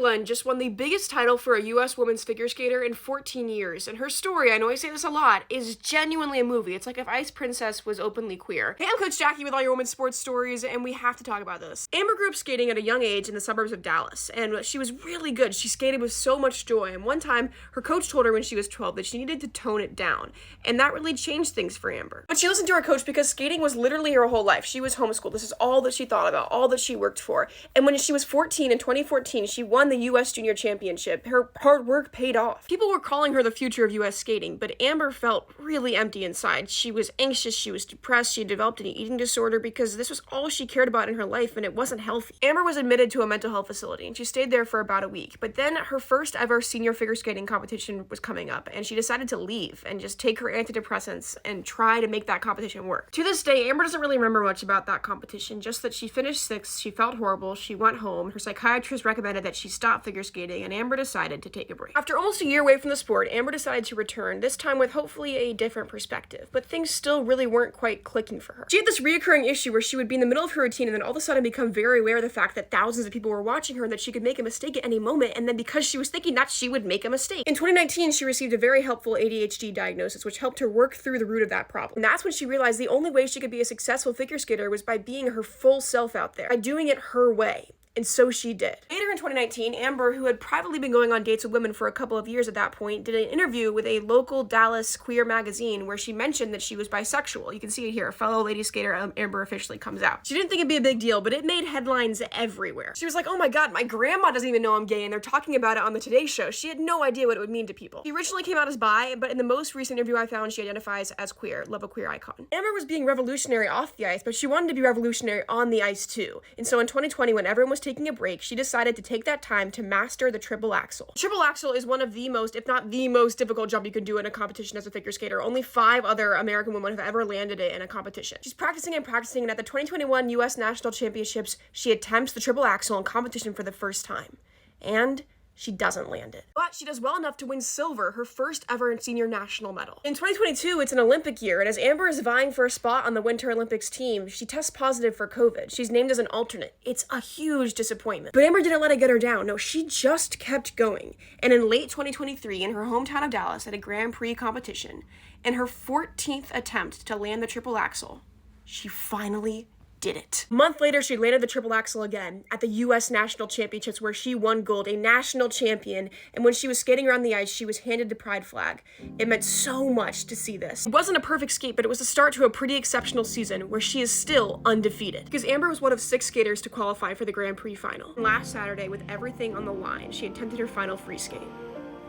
Glenn just won the biggest title for a U.S. women's figure skater in 14 years, and her story, I know I say this a lot, is genuinely a movie. It's like if Ice Princess was openly queer. Hey, I'm Coach Jackie with all your women's sports stories, and we have to talk about this. Amber grew up skating at a young age in the suburbs of Dallas, and she was really good. She skated with so much joy, and one time, her coach told her when she was 12 that she needed to tone it down, and that really changed things for Amber. But she listened to her coach because skating was literally her whole life. She was homeschooled. This is all that she thought about, all that she worked for. And when she was 14 in 2014, she won the U.S. Junior Championship. Her hard work paid off. People were calling her the future of U.S. skating, but Amber felt really empty inside. She was anxious, she was depressed, she developed an eating disorder because this was all she cared about in her life and it wasn't healthy. Amber was admitted to a mental health facility and she stayed there for about a week, but then her first ever senior figure skating competition was coming up and she decided to leave and just take her antidepressants and try to make that competition work. To this day, Amber doesn't really remember much about that competition, just that she finished sixth, she felt horrible, she went home, her psychiatrist recommended that she stop figure skating, and Amber decided to take a break. After almost a year away from the sport, Amber decided to return, this time with hopefully a different perspective, but things still really weren't quite clicking for her. She had this reoccurring issue where she would be in the middle of her routine and then all of a sudden become very aware of the fact that thousands of people were watching her and that she could make a mistake at any moment, and then because she was thinking that, she would make a mistake. In 2019, she received a very helpful ADHD diagnosis, which helped her work through the root of that problem. And that's when she realized the only way she could be a successful figure skater was by being her full self out there, by doing it her way. And so she did. Later in 2019, Amber, who had privately been going on dates with women for a couple of years at that point, did an interview with a local Dallas queer magazine where she mentioned that she was bisexual. You can see it here. Fellow lady skater Amber officially comes out. She didn't think it'd be a big deal, but it made headlines everywhere. She was like, oh my god, my grandma doesn't even know I'm gay and they're talking about it on the Today Show. She had no idea what it would mean to people. She originally came out as bi, but in the most recent interview I found, she identifies as queer. Love a queer icon. Amber was being revolutionary off the ice, but she wanted to be revolutionary on the ice too. And so in 2020, when everyone was taking a break, she decided to take that time to master the triple axel. Triple axel is one of the most, if not the most difficult jump you can do in a competition as a figure skater. Only 5 other American women have ever landed it in a competition. She's practicing and practicing, and at the 2021 U.S. National Championships, she attempts the triple axel in competition for the first time. And she doesn't land it. But she does well enough to win silver, her first ever senior national medal. In 2022, it's an Olympic year, and as Amber is vying for a spot on the Winter Olympics team, she tests positive for COVID. She's named as an alternate. It's a huge disappointment. But Amber didn't let it get her down. No, she just kept going. And in late 2023, in her hometown of Dallas at a Grand Prix competition, in her 14th attempt to land the triple axel, she finally did it. A month later, she landed the triple axel again at the U.S. National Championships where she won gold, a national champion, and when she was skating around the ice, she was handed the pride flag. It meant so much to see this. It wasn't a perfect skate, but it was the start to a pretty exceptional season where she is still undefeated. Because Amber was one of 6 skaters to qualify for the Grand Prix final. Last Saturday, with everything on the line, she attempted her final free skate. You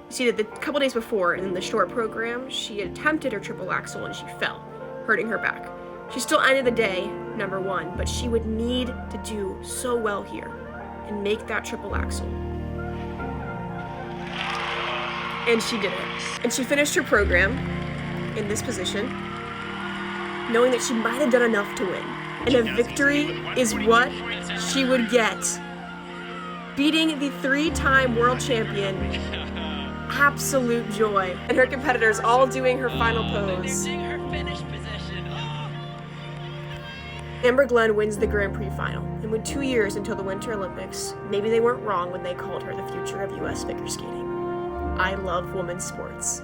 see that the couple days before, in the short program, she attempted her triple axel and she fell, hurting her back. She still ended the day number 1, but she would need to do so well here and make that triple axel. And she did it. And she finished her program in this position, knowing that she might have done enough to win. And a victory is what she would get. Beating the 3-time world champion. Absolute joy. And her competitors all doing her final pose. Amber Glenn wins the Grand Prix final, and with 2 years until the Winter Olympics, maybe they weren't wrong when they called her the future of U.S. figure skating. I love women's sports.